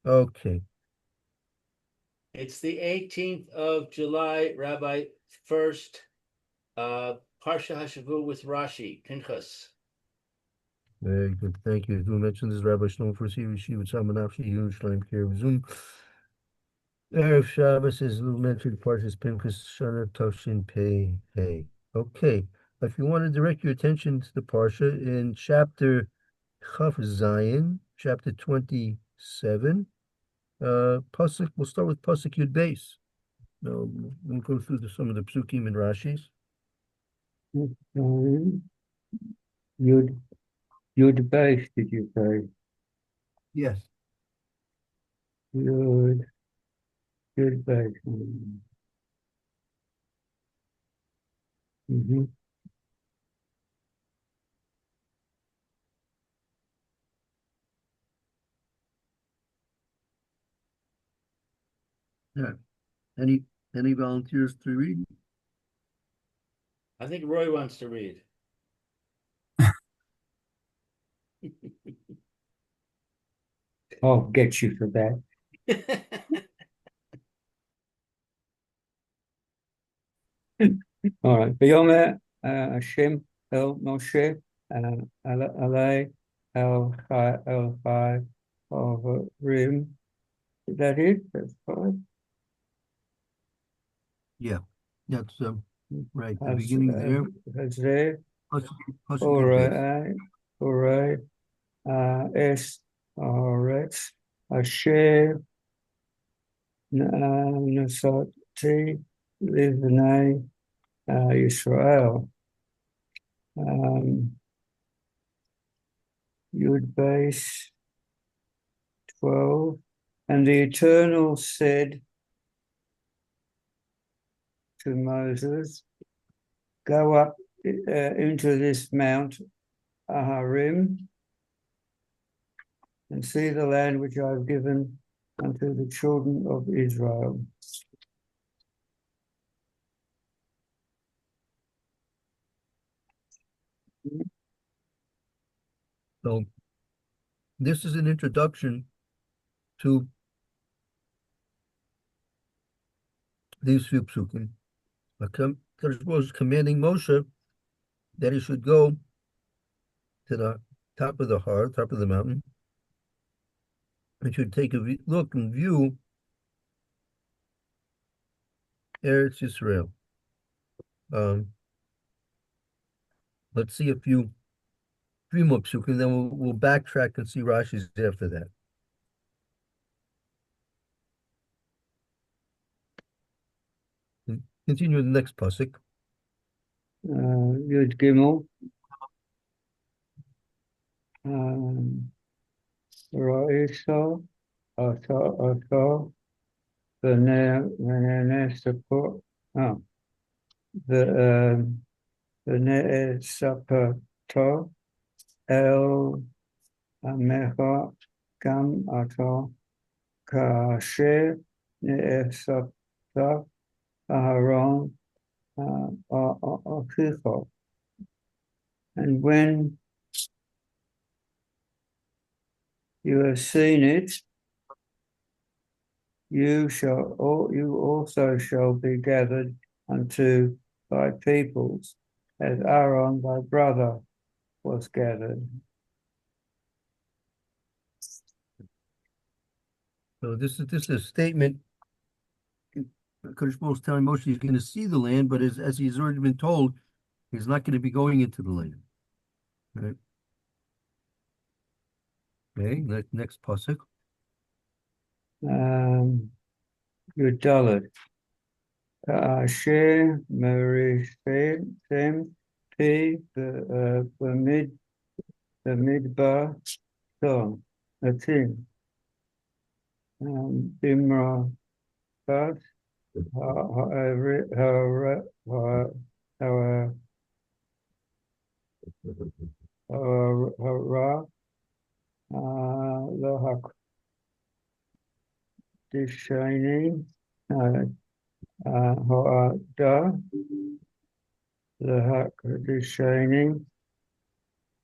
Okay. It's the 18th of July, Rabbi Furst, Parsha Hashavua with Rashi, Pinhas. Very good. Thank you. Who mentioned this? Rabbi Shalom for Yeshiva Tzalmanavshi Yerushalayim Kiruv Zoom. Erev Shabbos is mentioned Parshas Pinchas Shana Toshin Pei Hey. Okay. If you want to direct your attention to the Parsha in chapter Chaf Zion, chapter 27, Pasuk, we'll start with Pasuk Yud Beis. No, we'll go through some of the psukim and Rashis. Yud Yud base, did you say? Yes. Yud base. Mm-hmm. Yeah. Any volunteers to read? I think Roy wants to read. I'll get you for that. All right. V'yomer Hashem el Moshe alei el chai Rim. Is that it? That's fine. Yeah. That's right. The Has beginning there. there. Pasuk All Yud Beis. right. All right. Es Aretz Asher Nasati Livnei Yisrael. Yud base 12. And the Eternal said to Moses, go up into this Mount Aharim and see the land which I have given unto the children of Israel. So this is an introduction to these few psukim. Kadosh was commanding Moshe that he should go to the top of the har, top of the mountain, and should take a look and view Eretz Yisrael. Let's see three more psukim, then we'll backtrack and see Rashi's after that. Continue with the next pasuk. Yud Gimel. Ra'isa Asa V'ne'esapot. V'ne'esapato El Amecha Gam Ato Kasher Ne'esapta Aharon Achicho. And when you have seen it, you also shall be gathered unto thy peoples, as Aaron thy brother was gathered. So this is a statement. Kadosh Baruch is telling Moshe he's going to see the land, but as he's already been told, he's not going to be going into the land. Right? Okay, next pasuk. Yudalit. Asher Merishem P the midbar son Atim Bimra Bas Hara Lohak Dishani Ha'ada Lohak Dishani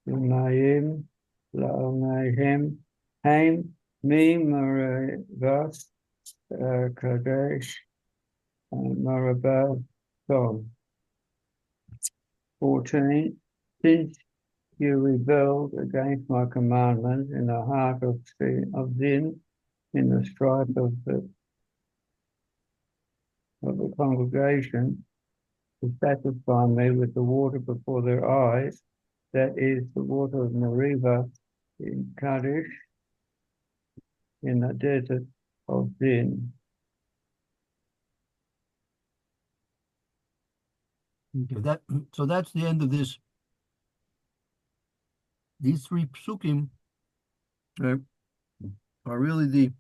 Umayim La'amayim Haim Me Marivas Kadesh Marabah Tom. 14. Since you rebelled against my commandment in the heart of sin, in the strife of the congregation, to satisfy me with the water before their eyes, that is the water of Meribah in Kadesh, in the desert of Zin. Okay, so that's the end of this. These three psukim are really the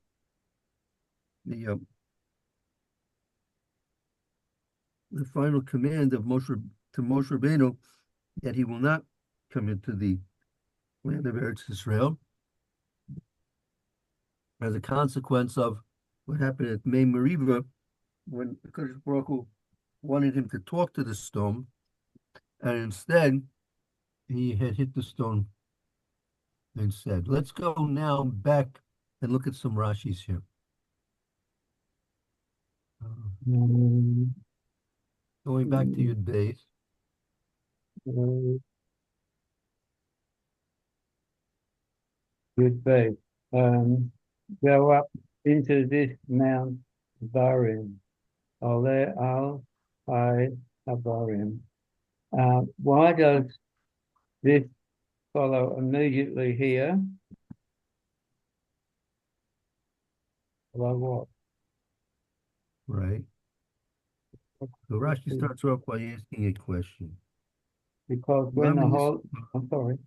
final command of Moshe to Moshe Rabbeinu that he will not come into the land of Eretz Israel as a consequence of what happened at Mei Meribah when Kadosh Baruch Hu wanted him to talk to the stone, and instead he had hit the stone instead. Let's go now back and look at some Rashis here. Going back to Yud Beis. Good faith. Go up into this Mount Barim. Ole al Habarim. Why does this follow immediately here? Follow what? Right. So Rashi starts off by asking a question. Because when the whole, I'm sorry.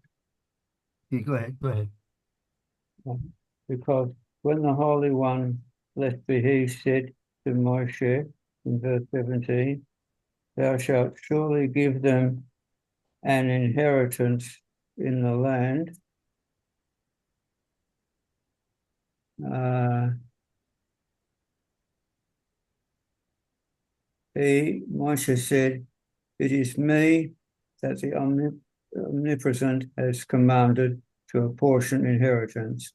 Yeah, go ahead. Because when the Holy One, blessed be He, said to Moshe in verse 17, thou shalt surely give them an inheritance in the land. Moshe said, it is me that the Omnipotent has commanded to apportion inheritance.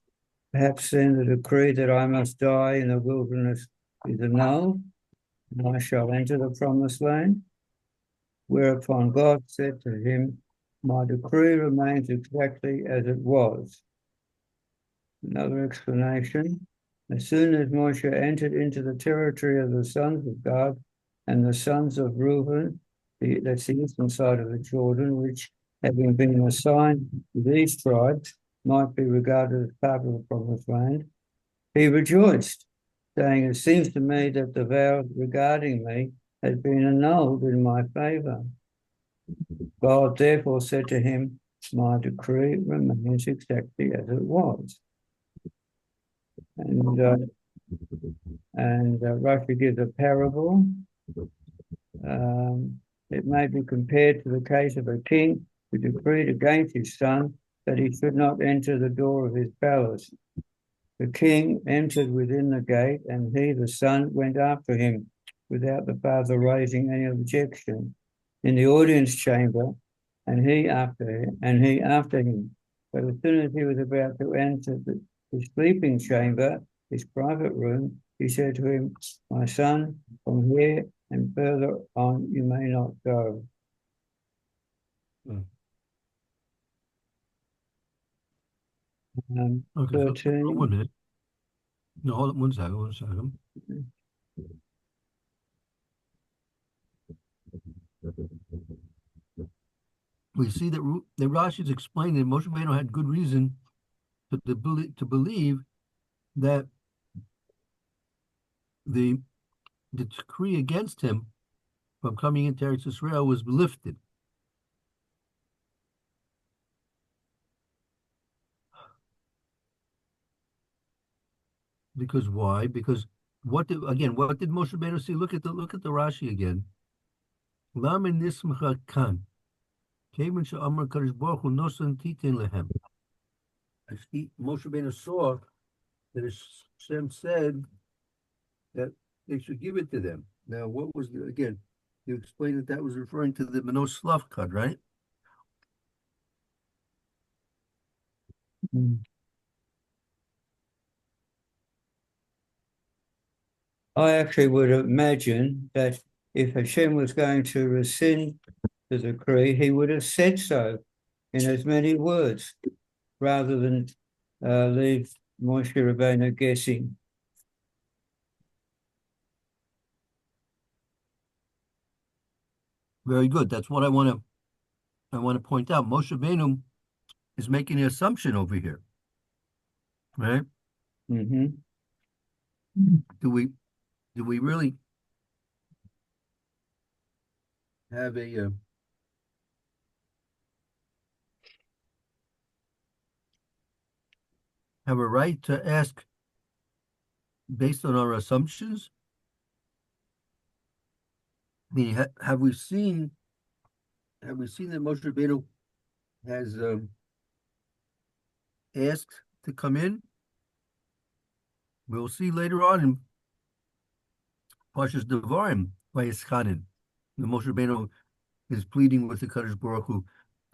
Perhaps then the decree that I must die in the wilderness is annulled, and I shall enter the promised land. Whereupon God said to him, my decree remains exactly as it was. Another explanation. As soon as Moshe entered into the territory of the sons of God and the sons of Reuben, that's the eastern side of the Jordan, which, having been assigned to these tribes, might be regarded as part of the promised land, he rejoiced, saying, it seems to me that the vow regarding me has been annulled in my favor. God therefore said to him, my decree remains exactly as it was. And Rashi gives a parable. It may be compared to the case of a king who decreed against his son that he should not enter the door of his palace. The king entered within the gate, and he, the son, went after him without the father raising any objection in the audience chamber, and he after him. But as soon as he was about to enter the sleeping chamber, his private room, he said to him, my son, from here and further on you may not go. Okay, 13. so 1 minute. No, hold on 1 second. We see that Rashi is explaining that Moshe Rabbeinu had good reason to believe that the decree against him from coming into Eretz Israel was lifted. Because why? Because what did Moshe Rabbeinu see? Look at the Rashi again. Lama nismacha kan. Kevan she'amar Kadosh Baruch Hu nosan titin lehem. Moshe Rabbeinu saw that Hashem said that they should give it to them. Now, what was again? You explained that was referring to the Manos Slavkad, right? I actually would imagine that if Hashem was going to rescind the decree, he would have said so in as many words, rather than leave Moshe Rabbeinu guessing. Very good. That's what I want to point out. Moshe Rabbeinu is making an assumption over here, right? Mm-hmm. Do we really have a right to ask based on our assumptions? I mean, have we seen that Moshe Rabbeinu has asked to come in? We'll see later on in Parsha's Devarim by Yischanan. The Moshe Rabbeinu is pleading with the Kadosh Baruch Hu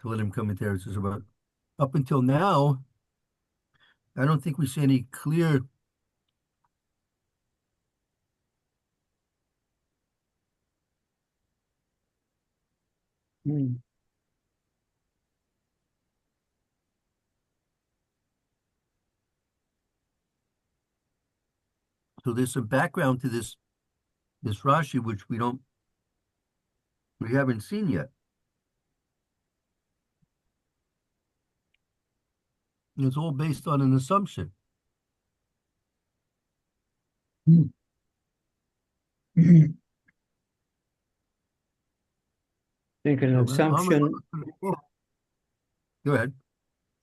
to let him come into Eretz Yisrael. Up until now, I don't think we see any clear Mm. So there's some background to this Rashi which we haven't seen yet. It's all based on an assumption. Mm. I think an assumption. Go ahead.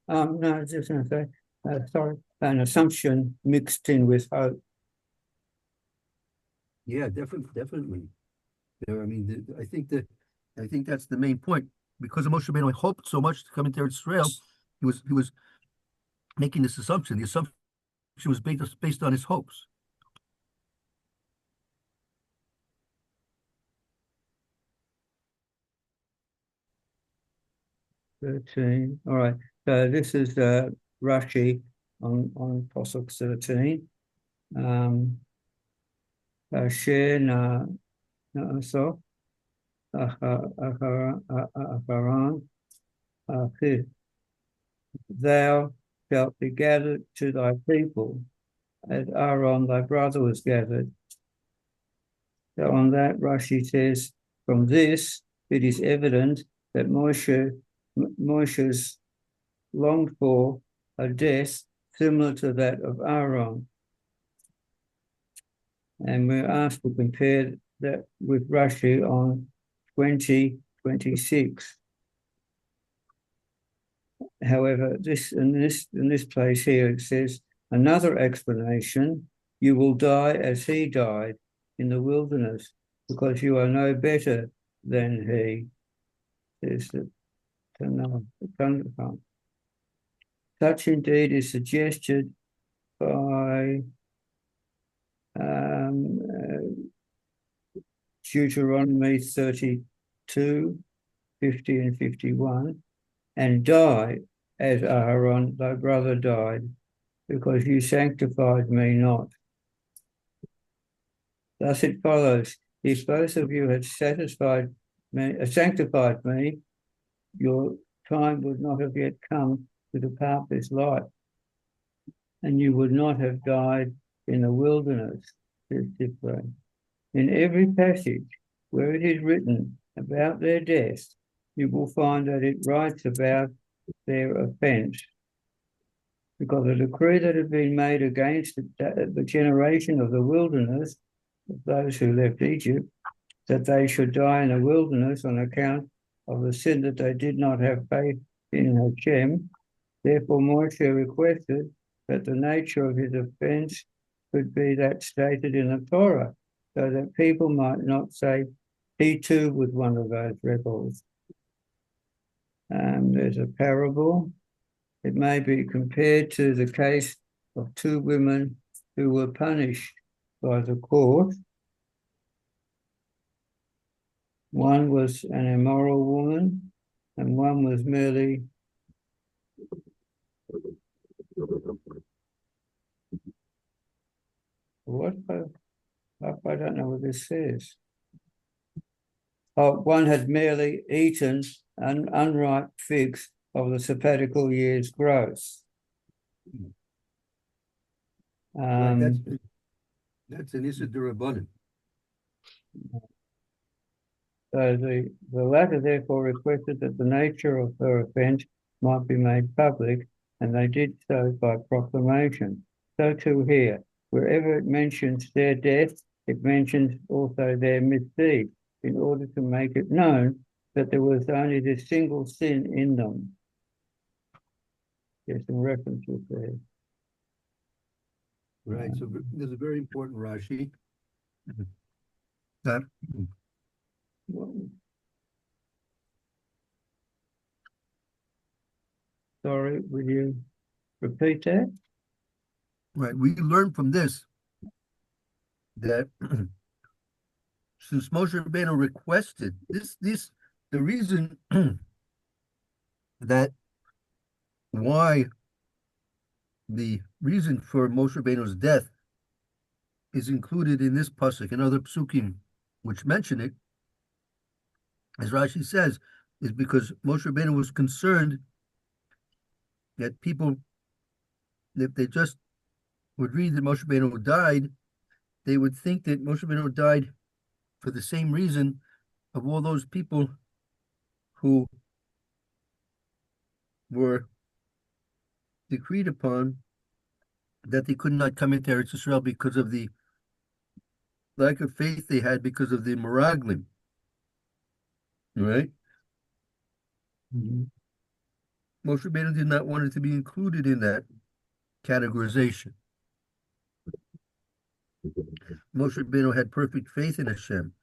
No, I was just going to say, sorry, an assumption mixed in with hope. Yeah, definitely. I mean, I think that's the main point. Because Moshe Rabbeinu hoped so much to come into Israel, he was making this assumption. The assumption was based on his hopes. All right. So this is Rashi on Pasuk 13. Asher so Acharon thou shalt be gathered to thy people, as Aaron thy brother was gathered. So on that, Rashi says, from this it is evident that Moshe's longed for a death similar to that of Aaron. And we're asked to compare that with Rashi on 20:26. However, in this place here, it says another explanation: you will die as he died in the wilderness, because you are no better than he. There's the such indeed is suggested by Deuteronomy 32, 50 and 51, and die as Aaron thy brother died, because you sanctified me not. Thus it follows, if both of you had sanctified me, your time would not have yet come to depart this life, and you would not have died in the wilderness. In every passage where it is written about their death, you will find that it writes about their offense, because the decree that had been made against the generation of the wilderness, of those who left Egypt, that they should die in the wilderness on account of the sin that they did not have faith in Hashem. Therefore Moshe requested that the nature of his offense could be that stated in the Torah, so that people might not say he too was one of those rebels. There's a parable. It may be compared to the case of two women who were punished by the court. One was an immoral woman, and one was merely what? I don't know what this says. Oh, one had merely eaten unripe figs of the sabbatical year's growth. Right, that's an Issa D'Rabbanan. So the latter therefore requested that the nature of her offence might be made public, and they did so by proclamation. So too here, wherever it mentions their death, it mentions also their misdeed, in order to make it known that there was only this single sin in them. There's some references there. Right, so there's a very important Rashi that Sorry, will you repeat that? right, we learn from this that since Moshe Rabbeinu requested the reason that why the reason for Moshe Rabbeinu's death is included in this pasuk and other psukim which mention it, as Rashi says, is because Moshe Rabbeinu was concerned that people, if they just would read that Moshe Rabbeinu died, they would think that Moshe Rabbeinu died for the same reason of all those people who were decreed upon that they could not come into Eretz Yisrael because of the lack of faith they had because of the Meraglim. Right? Mm-hmm. Moshe Rabbeinu did not want it to be included in that categorization. Moshe Rabbeinu had perfect faith in Hashem,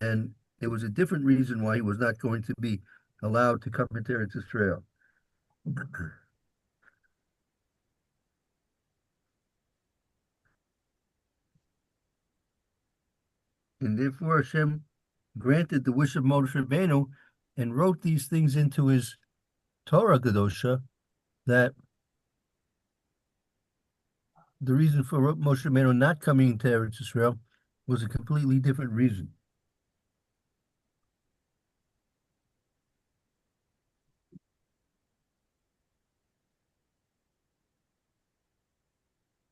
and there was a different reason why he was not going to be allowed to come into Eretz Yisrael. And therefore Hashem granted the wish of Moshe Rabbeinu and wrote these things into his Torah Kedosha, that the reason for Moshe Rabbeinu not coming into Eretz Yisrael was a completely different reason.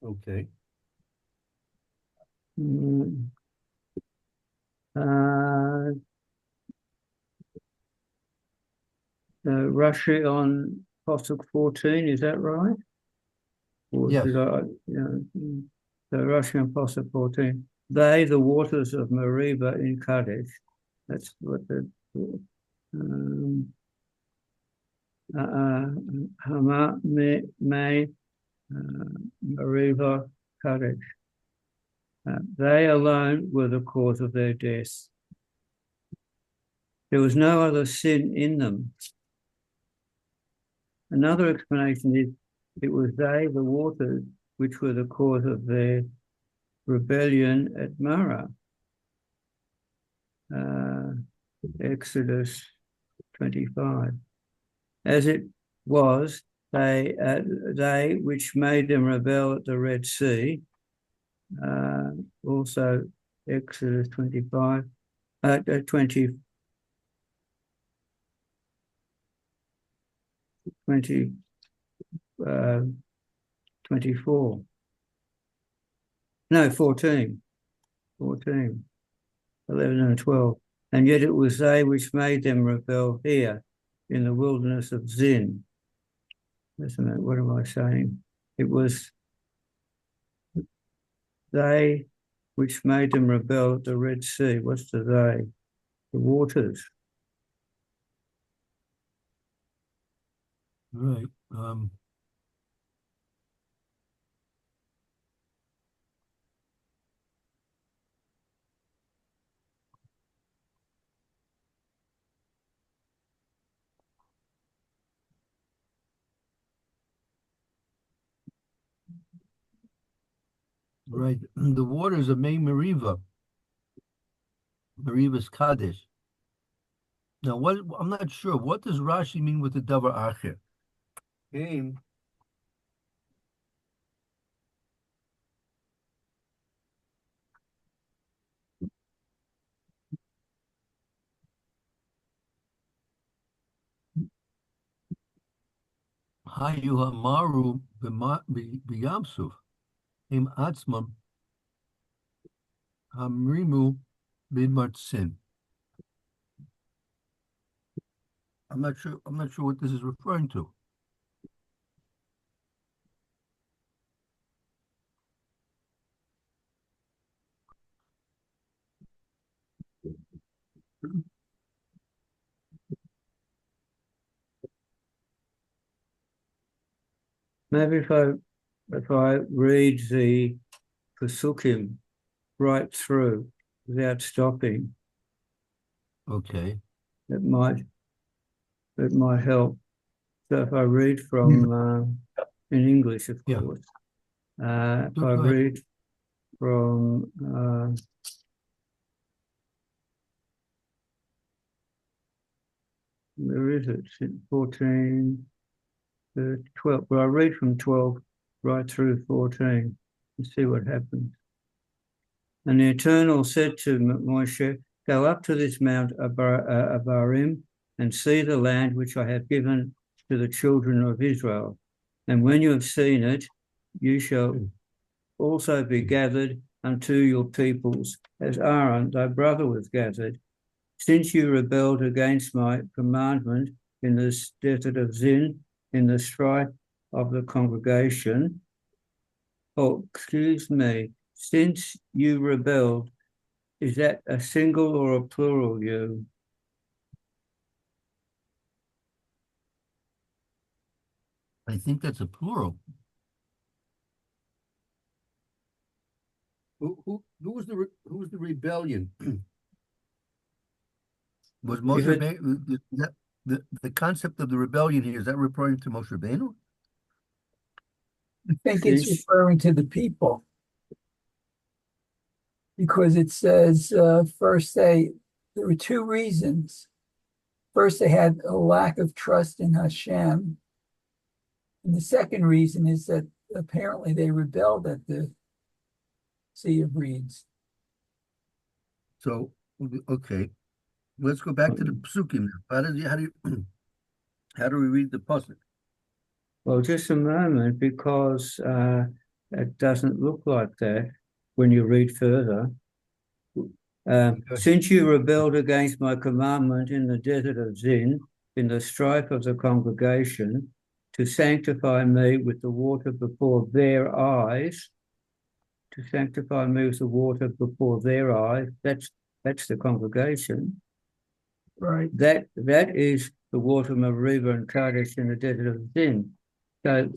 Okay. Rashi on Pasuk 14, is that right? Or Yes. did I, so Rashi on Pasuk 14, they, the waters of Meribah in Kadesh. That's what the Hama me Meribah Kadesh. They alone were the cause of their death. There was no other sin in them. Another explanation is it was they, the waters, which were the cause of their rebellion at Marah. Exodus 25. As it was, they which made them rebel at the Red Sea, also Exodus 25, 24. No, 14, 11 and 12. And yet it was they which made them rebel here in the wilderness of Zin. Wait a minute, what am I saying? It was they which made them rebel at the Red Sea. What's the they? The waters. Right. Right. The waters of May Meribah, Meribah's Kadesh. Now, what I'm not sure. What does Rashi mean with the davar acher? Came. Hayu Hamaru B'Yamsuf Im Atzmam Hamrimu B'Martzin. I'm not sure what this is referring to. Maybe if I read the Pesukim right through without stopping, Okay. it might help. So if I read from in English, of Yeah. course, if I Go ahead. read from where is it? 14, 12. Well, I read from 12 right through 14 and see what happens. And the Eternal said to Moshe, "Go up to this Mount Abarim and see the land which I have given to the children of Israel. And when you have seen it, you shall also be gathered unto your peoples, as Aaron thy brother was gathered. Since you rebelled against my commandment in this desert of Zin, in the strife of the congregation." Oh, excuse me. Since you rebelled, is that a single or a plural you? I think that's a plural. Who was the rebellion? Was Moshe the concept of the rebellion here, is that referring to Moshe Rabbeinu? I think it's referring to the people. Because it says first there were two reasons. First, they had a lack of trust in Hashem. And the second reason is that apparently they rebelled at the Sea of Reeds. So, okay, let's go back to the psukim. How do we read the pasuk? Well, just a moment, because it doesn't look like that when you read further. Since you rebelled against my commandment in the desert of Zin, in the strife of the congregation, to sanctify me with the water before their eyes, to sanctify me with the water before their eyes, that's the congregation. Right. That is the water of Meribah and Kadesh in the desert of Zin. So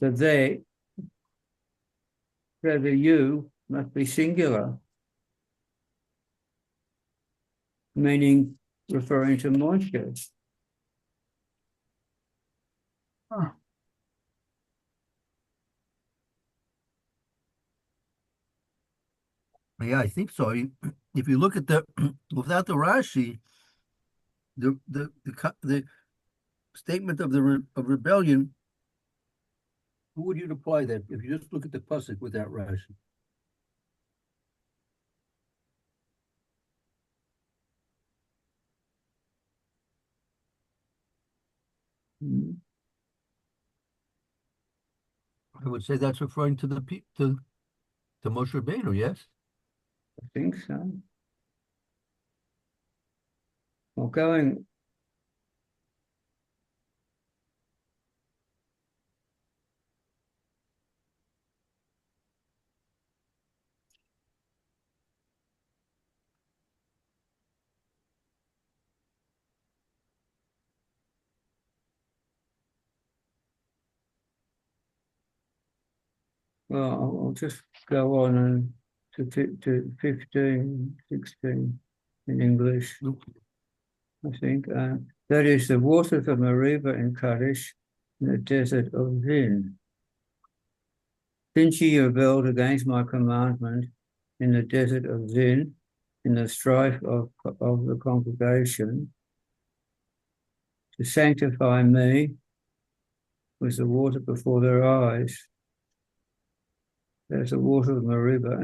the you must be singular, meaning referring to Moshe. Huh. Yeah, I think so. If you look at the without the Rashi, the statement of rebellion, who would you apply that if you just look at the pasuk without Rashi? I would say that's referring to to Moshe Rabbeinu, yes? I think so. Well, going well, I'll just go on and to 15, 16 in English, I think. That is the waters of Meribah and Kadesh in the desert of Zin. Since ye rebelled against my commandment in the desert of Zin, in the strife of the congregation, to sanctify me with the water before their eyes. There's the water of Meribah.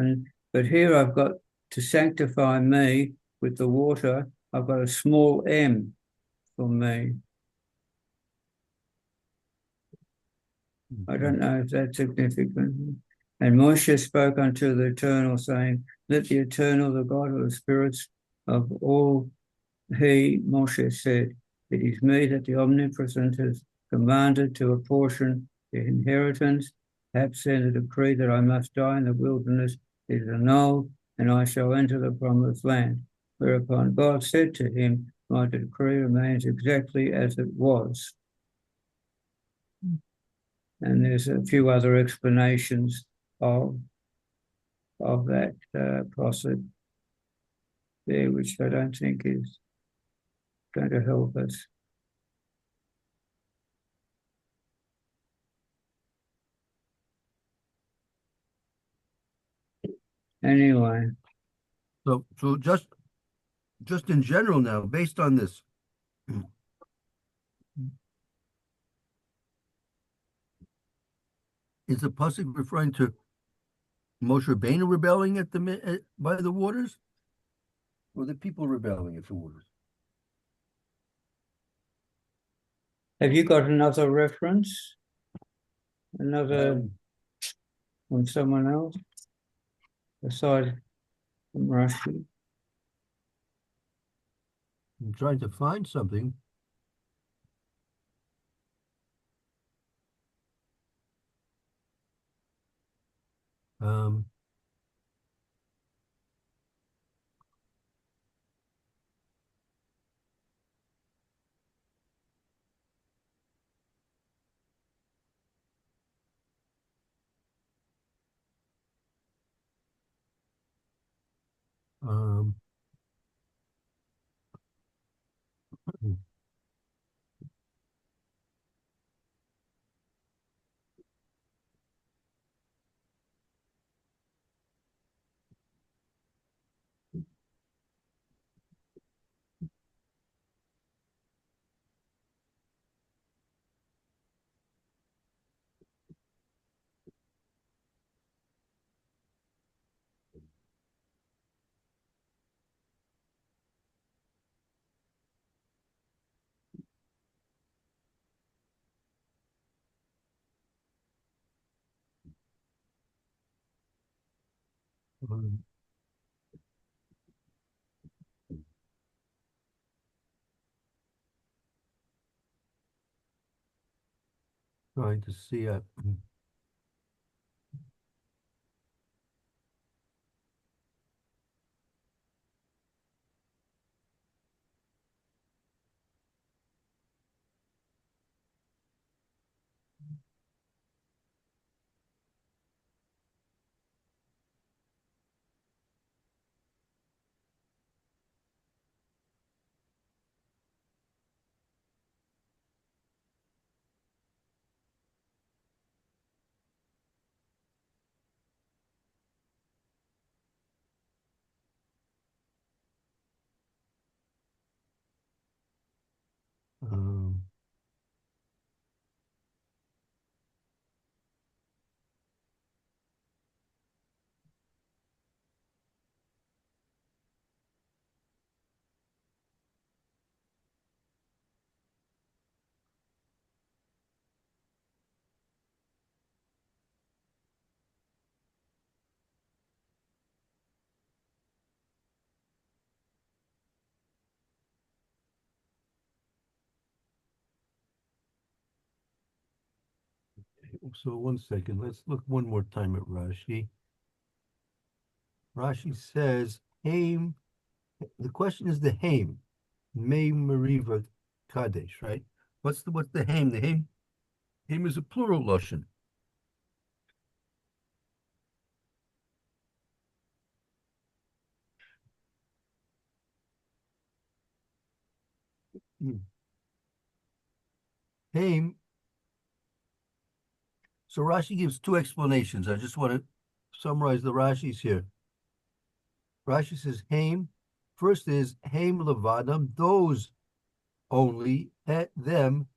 But here I've got to sanctify me with the water. I've got a small m for me. I don't know if that's significant. And Moshe spoke unto the Eternal, saying, let the Eternal, the God of the spirits of all, he, Moshe, said, it is me that the Omnipotent has commanded to apportion the inheritance, have sent a decree that I must die in the wilderness is annulled, and I shall enter the promised land. Whereupon God said to him, my decree remains exactly as it was. And there's a few other explanations of that process there, which I don't think is going to help us. Anyway, So just in general now, based on this, is the pasuk referring to Moshe Rabbeinu rebelling by the waters, or the people rebelling at the waters? have you got another reference? Another from someone else aside from Rashi? I'm trying to find something. Um, um, um, trying to see. Um, so 1 second. Let's look one more time at Rashi. Rashi says, Haim. The question is the Haim. May Mariva Kadesh, right? What's the Haim? The Haim is a plural lashon. Haim. So Rashi gives two explanations. I just want to summarize the Rashis here. Rashi says Haim. First is Haim Levadam, those only, at them,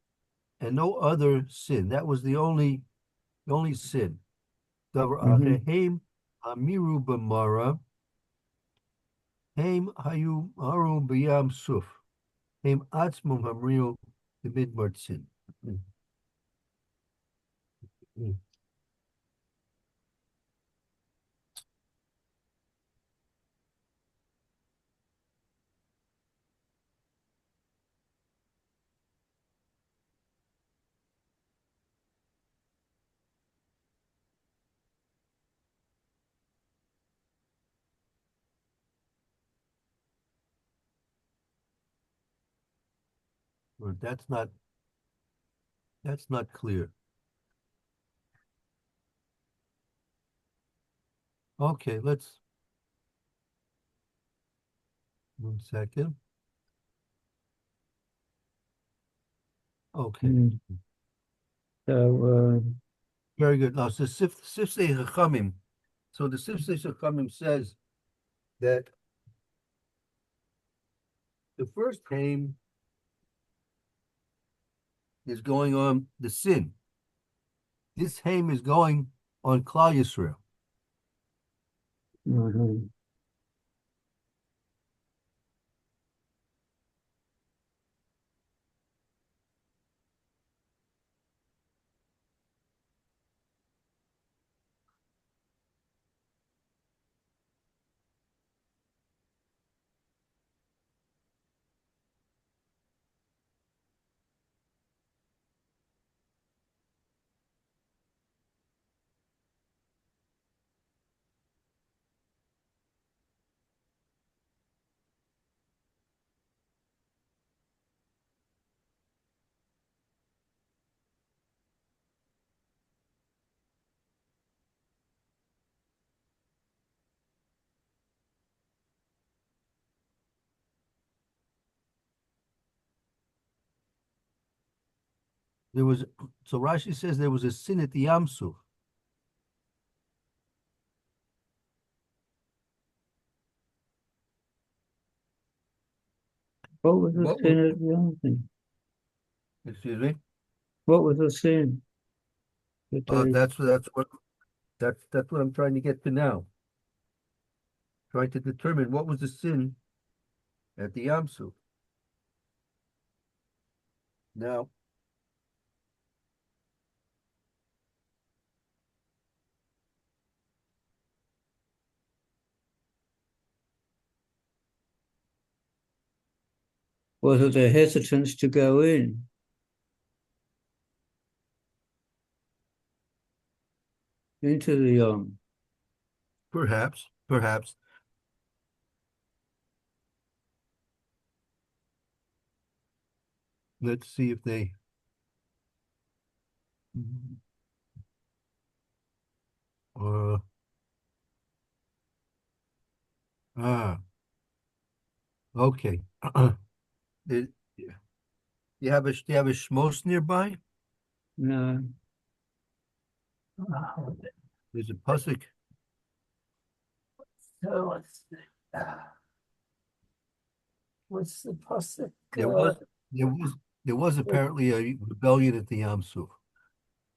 and no other sin. That was the only sin. Davar acher Haim Amiru B'mara. Haim Hayu Haru B'yam Suf. Haim Atzmum Hamriu B'midbar Sin. Well, that's not clear. Okay, let's 1 second. Okay, Mm. So, very good. Now, so Sifsei Chachamim. So the Sifsei Chachamim says that the first haim is going on the sin. This haim is going on Klal Yisrael. mhm. There was so Rashi says there was a sin at the Yam Suf. What was the What sin was, of the other thing? excuse me? What was the sin? That they, That's what I'm trying to get to now. Trying to determine what was the sin at the Yam Suf. Now, was it their hesitance to go in? Into the perhaps. Let's see if they. Uh, ah, okay. Did you have a Shmos nearby? no. There's a pasuk. So what's the pasuk? There was there was there was apparently a rebellion at the Yam Suf.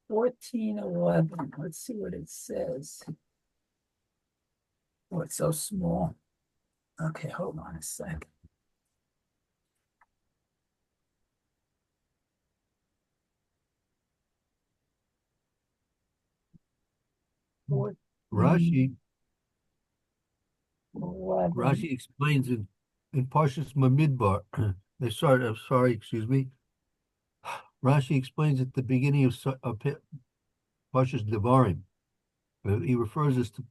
14:11. Let's see what it says. Oh, it's so small. Okay, hold on a second. Rashi 11. Rashi explains in Parshas Mamidbar. I'm sorry, excuse me. Rashi explains at the beginning of Parshas Devarim. He refers us to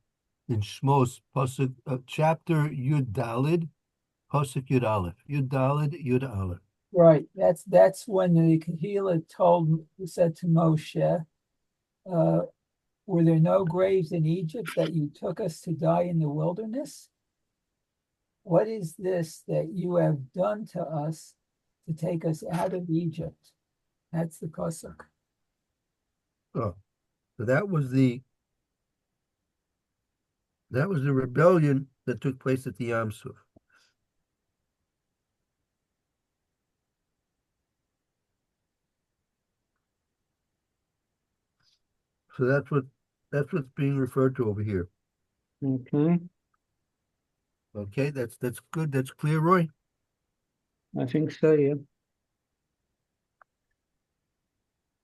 in Shmos pasuk chapter Yud Dalid pasuk Yud Aleph Yud Dalid Yud Aleph. Right. That's when the Kahila said to Moshe, were there no graves in Egypt that you took us to die in the wilderness? What is this that you have done to us to take us out of Egypt? That's the pasuk. Oh, so that was the rebellion that took place at the Yam Suf. So that's what's being referred to over here. Okay. Okay, that's good. That's clear, Roy. I think so, yeah.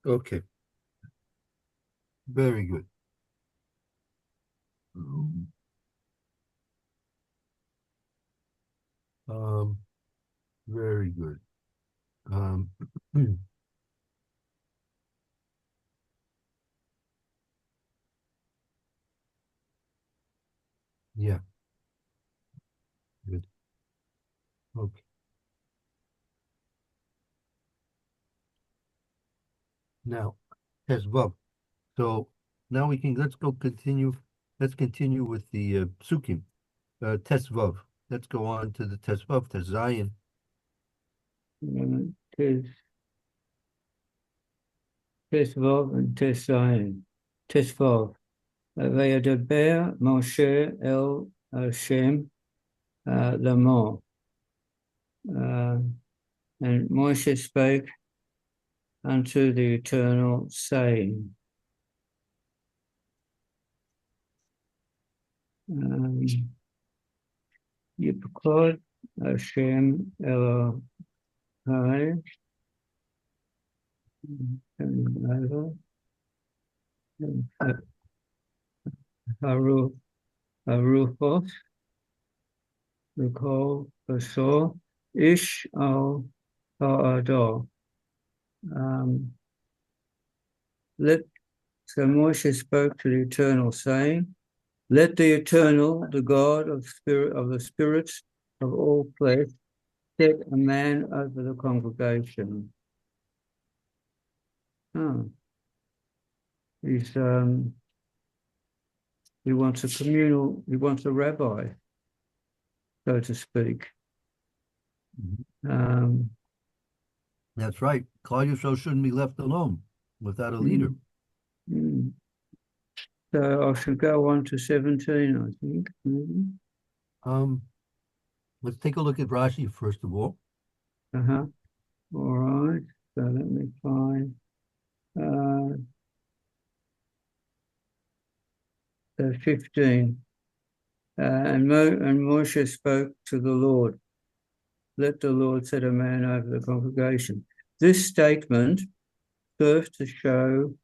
Okay. Very good. Um, very good. Um, yeah, good. Okay. Now, Tezvav. So now let's continue. Let's continue with the psukim. Tezvav. Let's go on to the Tezvav, Tezayin. Tesvav and Tesayin. Tesvav. Vayedaber Moshe el Hashem Lamo. And Moshe spake unto the Eternal, saying, Yipkod Hashem Elohai Harufos Recall Basor Ish al Ha'ador. So Moshe spoke to the Eternal, saying, Let the Eternal, the God of the spirits of all flesh, set a man over the congregation. He wants he wants a rabbi, so to speak. That's right. Klal Yisrael shouldn't be left alone without a leader. So I should go on to 17, I think. Maybe. Let's take a look at Rashi first of all. All right. So let me find 15. And Moshe spoke to the Lord. Let the Lord set a man over the congregation. This statement serves to show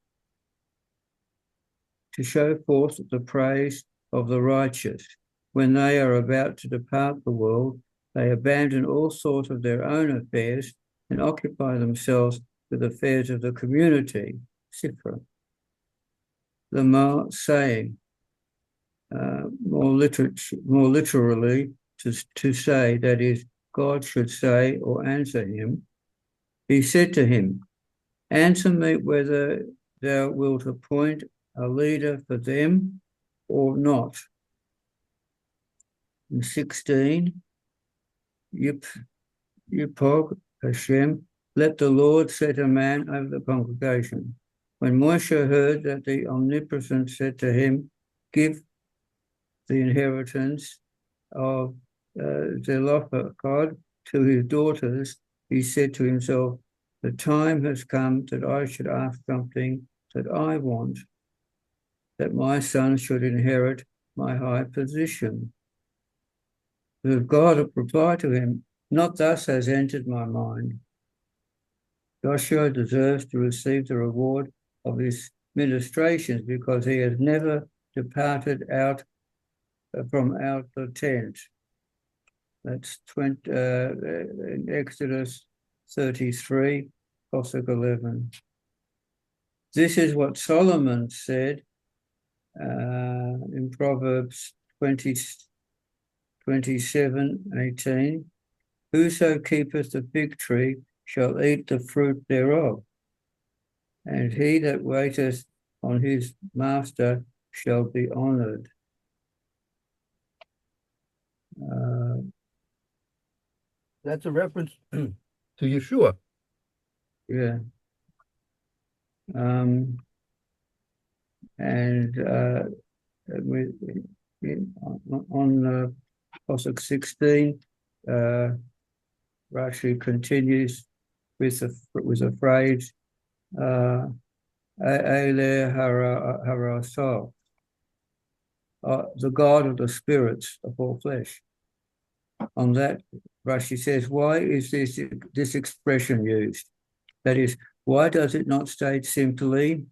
forth the praise of the righteous. When they are about to depart the world, they abandon all sorts of their own affairs and occupy themselves with affairs of the community. Sifra. Lamar saying, more literally, to say, that is, God should say or answer him. He said to him, Answer me whether thou wilt appoint a leader for them or not. In 16, Yipog Hashem, let the Lord set a man over the congregation. When Moshe heard that the Omnipotent said to him, Give the inheritance of Zelophehad to his daughters, he said to himself, The time has come that I should ask something that I want, that my son should inherit my high position. But God replied to him, Not thus has entered my mind. Joshua deserves to receive the reward of his ministrations because he has never departed from out the tent. That's in Exodus 33, Pasuk 11. This is what Solomon said in Proverbs 27:18. Whoso keepeth the fig tree shall eat the fruit thereof, and he that waiteth on his master shall be honoured. That's a reference to Yeshua. Yeah. And on Pasuk 16, Rashi continues with a phrase, Eile Harasal, the God of the spirits of all flesh. On that, Rashi says, why is this expression used? That is, why does it not state simply,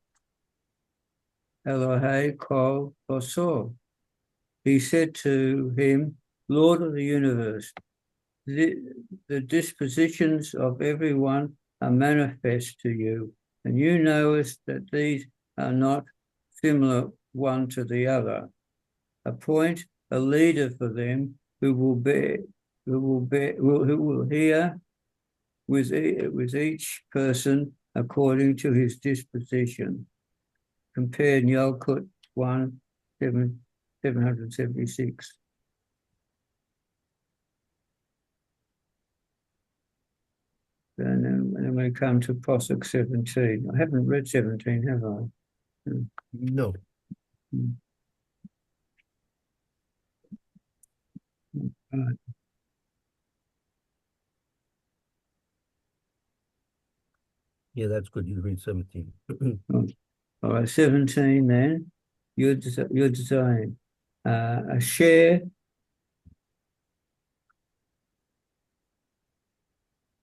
Elohei kol basor. He said to him, Lord of the universe, the dispositions of everyone are manifest to you, and you knowest that these are not similar one to the other. Appoint a leader for them who will hear with each person according to his disposition. Compare Yalkut 776. And then we come to Pasuk 17. I haven't read 17, have I? No. Right. Yeah, that's good. You read 17. All right, 17 then. You're designing a share.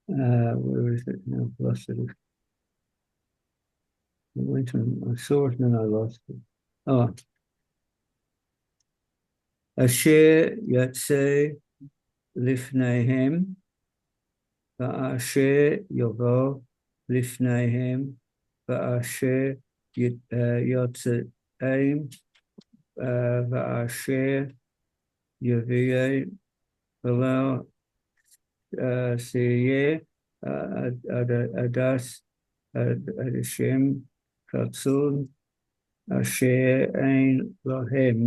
Where is it now? I've lost it. I saw it and then I lost it. Oh, a share Yatseh Lifnehem, Va'asher Yovo Lifnehem, Va'asher Yotzeim, Va'asher Yaviyeh, V'lau Siyeh, Adas Adashem Katsun, Asher Ein Lohem,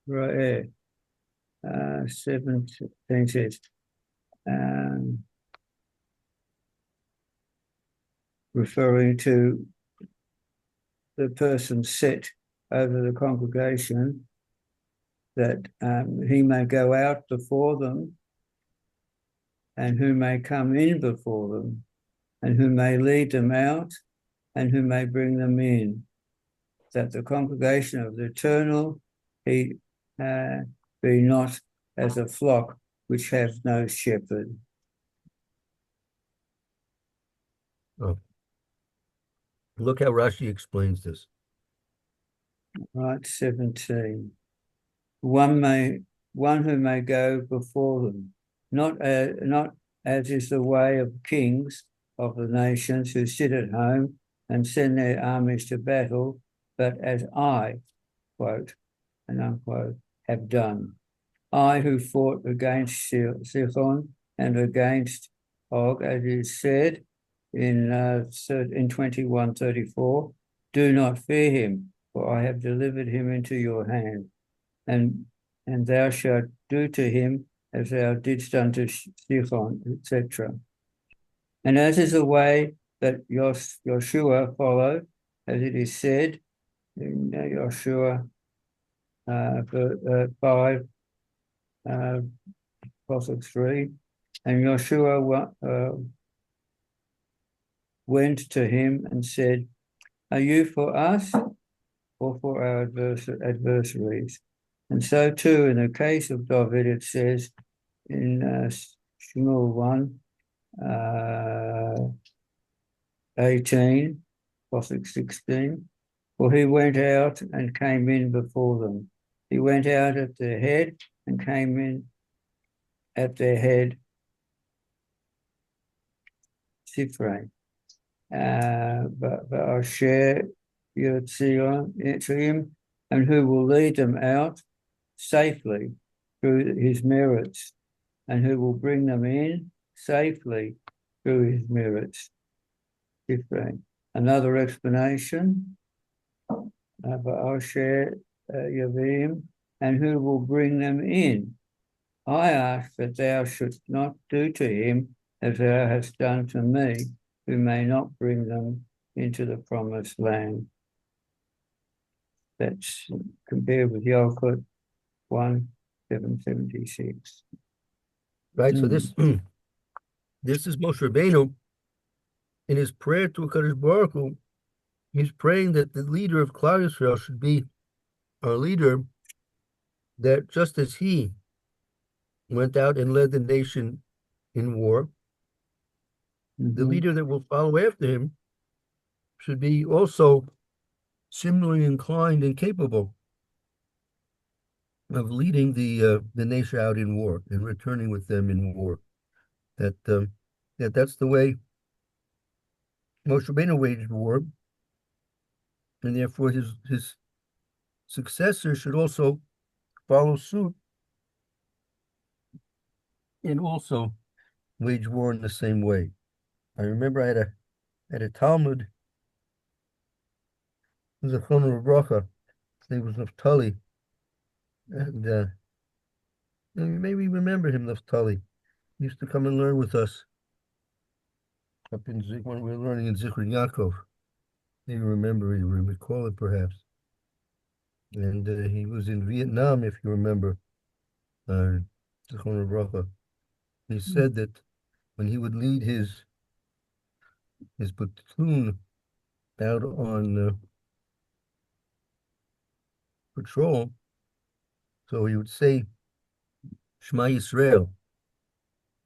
Ra'eh. 17 says, referring to the person set over the congregation, that he may go out before them, and who may come in before them, and who may lead them out, and who may bring them in, that the congregation of the eternal be not as a flock which have no shepherd. Oh. Look how Rashi explains this. Right, 17. One who may go before them, not as is the way of kings of the nations who sit at home and send their armies to battle, but as I, quote and unquote, have done. I who fought against Sihon and against Og, as is said in 21:34, do not fear him, for I have delivered him into your hand, and thou shalt do to him as thou didst unto Sihon, etc. And as is the way that Joshua followed, as it is said in Joshua 5, Prophet 3, and Joshua went to him and said, are you for us or for our adversaries? And so too, in the case of David, it says in Shmuel 1, 18, Prophet 16, for he went out and came in before them. He went out at their head and came in at their head, Sifrei. But I'll share Yotzion, and who will lead them out safely through his merits, and who will bring them in safely through his merits. Sifrei. Another explanation, but I'll share Yavim, and who will bring them in. I ask that thou shouldst not do to him as thou hast done to me, who may not bring them into the promised land. That's compared with Yalkut 1:776. Right, so this this is Moshe Rabbeinu in his prayer to HaKadosh Baruch Hu. He's praying that the leader of Klal Yisrael should be a leader that, just as he went out and led the nation in war, the leader that will follow after him should be also similarly inclined and capable of leading the nation out in war and returning with them in war. That's the way Moshe Rabbeinu waged war, and therefore his successor should also follow suit and also wage war in the same way. I remember I had a Talmud, it was a Chon Bracha, his name was Naphtali, and maybe you remember him, Naphtali. He used to come and learn with us up in when we were learning in Zichron Yaakov. Maybe remember, you recall it perhaps. And he was in Vietnam, if you remember, Zichron Bracha. He said that when he would lead his platoon out on patrol, so he would say Shema Yisrael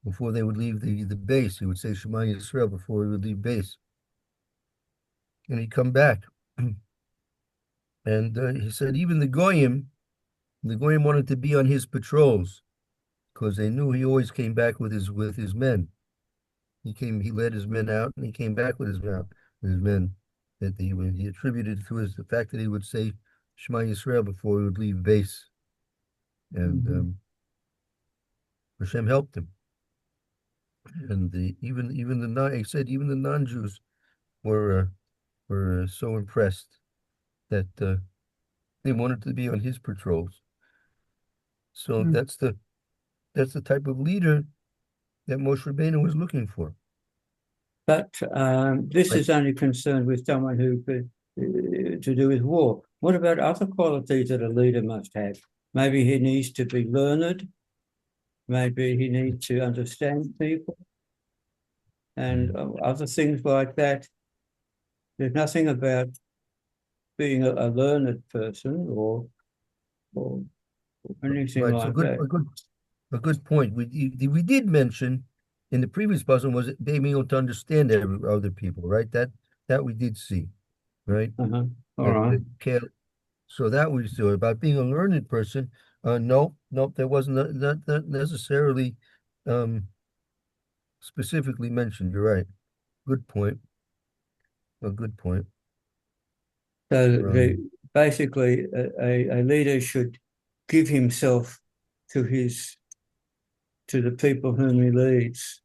before they would leave the base. He would say Shema Yisrael before he would leave base. And he'd come back. And he said even the Goyim wanted to be on his patrols because they knew he always came back with his men. He led his men out and he came back with his men. That he attributed to the fact that he would say Shema Yisrael before he would leave base. And Hashem helped him. And he said even the non-Jews were so impressed that they wanted to be on his patrols. So that's the type of leader that Moshe Rabbeinu was looking for. But this is only concerned with someone who could to do with war. What about other qualities that a leader must have? Maybe he needs to be learned. Maybe he needs to understand people and other things like that. There's nothing about being a learned person or anything Right, like so that. a good point. We did mention in the previous puzzle was being able to understand other people, right? That we did see, right? All right. So that we saw about being a learned person. No, that wasn't not necessarily specifically mentioned. You're right. Good point. A good point. So basically, a leader should give himself to the people whom he leads.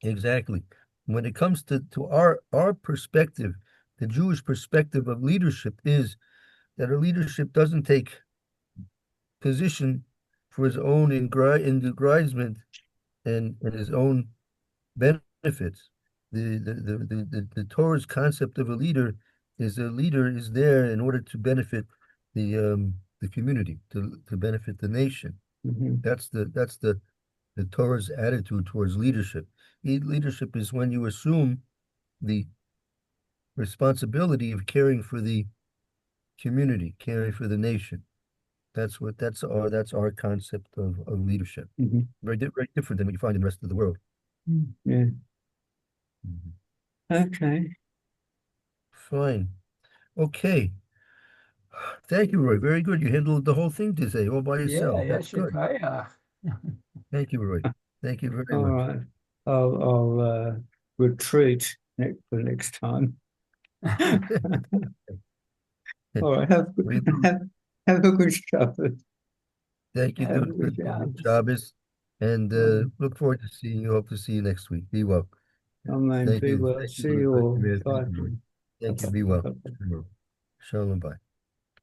Exactly. When it comes to our perspective, the Jewish perspective of leadership is that a leadership doesn't take position for his own aggrandizement and his own benefits. The Torah's concept of a leader is there in order to benefit the community, to benefit the nation. Mhm. That's the Torah's attitude towards leadership. Leadership is when you assume the responsibility of caring for the community, caring for the nation. That's our concept of leadership. Mhm. Very different than what you find in the rest of the world. Yeah. Mhm. Okay. Fine. Okay. Thank you, Roy. Very good. You handled the whole thing today all by yourself. Yeah, That's good. Shekaya. Thank you, Roy. Thank you very All much. right. I'll retreat for next time. All right. Have We- a good Shabbat. Thank you. Have a Do good good job. Shabbos. And Mm. look forward to seeing you. Hope to see you next week. Be well. Amen. Thank Be you. well. Thank you, See you all. Roy. Bye. Thank you, Roy. Thank you. Be well. Bye. Shalom. Bye.